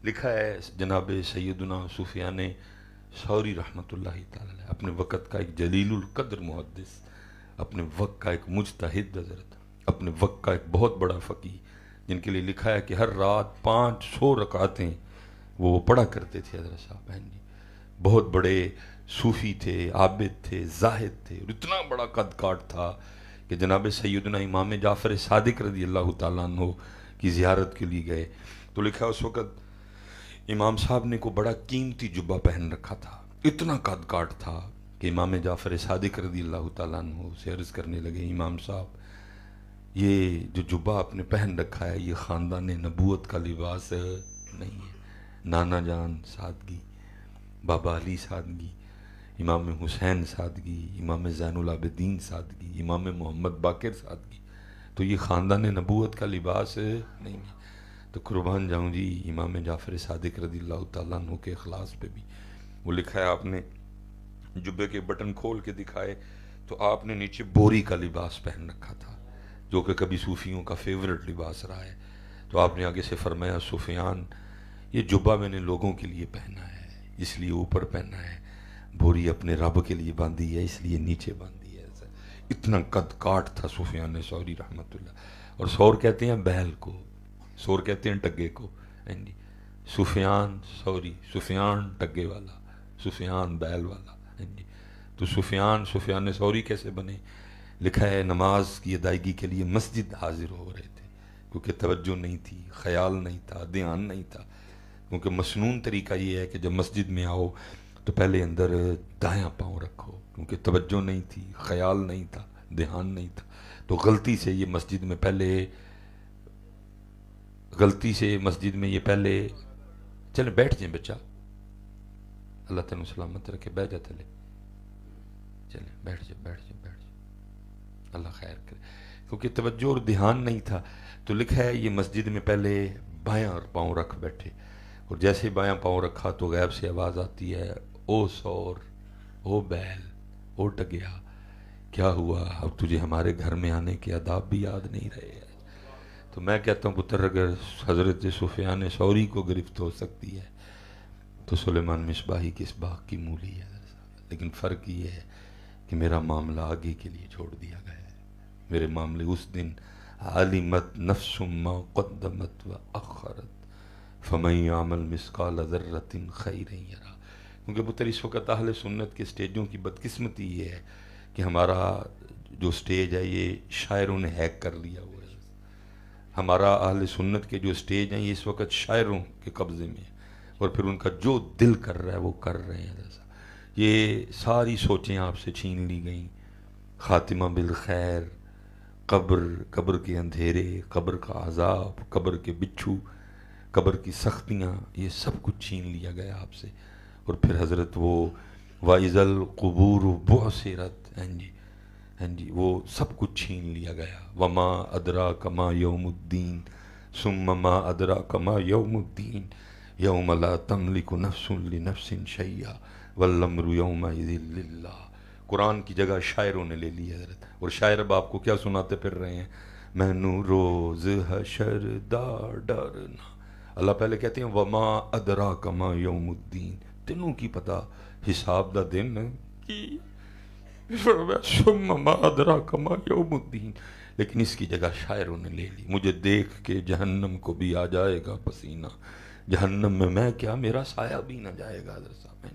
لکھا ہے جناب سیدنا سفیان ثوری رحمۃ اللہ تعالی علیہ، اپنے وقت کا ایک جلیل القدر محدث، اپنے وقت کا ایک مجتہد حضرت، اپنے وقت کا ایک بہت بڑا فقی، جن کے لیے لکھا ہے کہ ہر رات 500 رکعتیں وہ پڑھا کرتے تھے حضرت صاحب ہیں جی۔ بہت بڑے صوفی تھے، عابد تھے، زاہد تھے، اور اتنا بڑا قد کاٹ تھا کہ جناب سیدنا امام جعفر صادق رضی اللہ تعالیٰ عنہ کی زیارت کے لیے گئے تو لکھا ہے اس وقت امام صاحب نے کو بڑا قیمتی جبہ پہن رکھا تھا، اتنا قد کاٹ تھا کہ امام جعفر صادق رضی اللہ تعالیٰ عنہ سے عرض کرنے لگے، امام صاحب یہ جو جبہ آپ نے پہن رکھا ہے یہ خاندان نبوت کا لباس نہیں ہے۔ نانا جان سادگی، بابا علی سادگی، امام حسین سادگی، امام زین العابدین سادگی، امام محمد باقر سادگی، تو یہ خاندان نبوت کا لباس نہیں ہے۔ تو قربان جاؤں جی امام جعفر صادق رضی اللہ تعالیٰ عنہ کے اخلاص پہ بھی وہ لکھا ہے، آپ نے جبے کے بٹن کھول کے دکھائے تو آپ نے نیچے بوری کا لباس پہن رکھا تھا، جو کہ کبھی صوفیوں کا فیورٹ لباس رہا ہے۔ تو آپ نے آگے سے فرمایا، سفیان یہ جبہ میں نے لوگوں کے لیے پہنا ہے اس لیے اوپر پہنا ہے، بوری اپنے رب کے لیے باندھی ہے اس لیے نیچے باندھی ہے۔ اتنا قد کاٹ تھا سفیان ثوری رحمۃ اللہ۔ اور سور کہتے ہیں بیل کو، سور کہتے ہیں ٹگے کو، جی۔ سفیان ثوری، سفیان ٹگے والا، سفیان بیل والا، جی۔ تو سفیان ثوری کیسے بنے؟ لکھا ہے نماز کی ادائیگی کے لیے مسجد حاضر ہو رہے تھے، کیونکہ توجہ نہیں تھی، خیال نہیں تھا، دھیان نہیں تھا، کیونکہ مسنون طریقہ یہ ہے کہ جب مسجد میں آؤ تو پہلے اندر دایاں پاؤں رکھو، کیونکہ توجہ نہیں تھی، خیال نہیں تھا، دھیان نہیں تھا۔ تو غلطی سے مسجد میں یہ پہلے چلیں بیٹھ جائیں بچہ، اللہ تعالیٰ سلامت رکھے، بیٹھ جا تلے، چلیں بیٹھ جائیں بیٹھ جائیں بیٹھ جائیں، اللہ خیر کرے، کیونکہ توجہ اور دھیان نہیں تھا۔ تو لکھا ہے یہ مسجد میں پہلے بایاں پاؤں رکھ بیٹھے، اور جیسے بایاں پاؤں رکھا تو غیب سے آواز آتی ہے، او سور، او بیل، او ٹگیا، کیا ہوا؟ اب تجھے ہمارے گھر میں آنے کے آداب بھی یاد نہیں رہے ہیں؟ تو میں کہتا ہوں پتر اگر حضرت سفیان ثوری کو گرفت ہو سکتی ہے تو سلیمان مصباحی کی اس باغ کی مولی ہے، لیکن فرق یہ ہے کہ میرا معاملہ آگے کے لیے چھوڑ دیا گیا ہے۔ میرے معاملے اس دن علمت نفس ما قدمت و اخرت فمن یعمل مثقال ذرۃ خیرا یرا۔ کیونکہ پتر اس وقت اہل سنت کے سٹیجوں کی بدقسمتی یہ ہے کہ ہمارا جو سٹیج ہے یہ شاعروں نے ہیک کر لیا ہوا ہے۔ ہمارا اہل سنت کے جو سٹیج ہیں یہ اس وقت شاعروں کے قبضے میں ہے، اور پھر ان کا جو دل کر رہا ہے وہ کر رہے ہیں۔ جیسا یہ ساری سوچیں آپ سے چھین لی گئیں، خاتمہ بالخیر، قبر کے اندھیرے، قبر کا عذاب، قبر کے بچھو، قبر کی سختیاں، یہ سب کچھ چھین لیا گیا آپ سے۔ اور پھر حضرت وہ وَإِذَا الْقُبُورُ بُعْثِرَتْ، ہاں جی وہ سب کچھ چھین لیا گیا۔ وما ادراک ما یوم الدین ثم ما ادراک ما یوم الدین یوم لا تملک نفس لنفس شیئا والامر یومئذ للہ۔ قرآن کی جگہ شاعروں نے لے لی حضرت، اور شاعر اب آپ کو کیا سناتے پھر رہے ہیں؟ مینو روز حشر دا ڈرنا۔ اللہ پہلے کہتے ہیں وما ادراک ما یوم الدین، تینوں کی پتہ حساب دا دن کی، ثم ما ادراک ما یوم الدین، لیکن اس کی جگہ شاعروں نے لے لی۔ مجھے دیکھ کے جہنم کو بھی آ جائے گا پسینہ، جہنم میں کیا میرا سایہ بھی نہ جائے گا۔ حضرت صاحب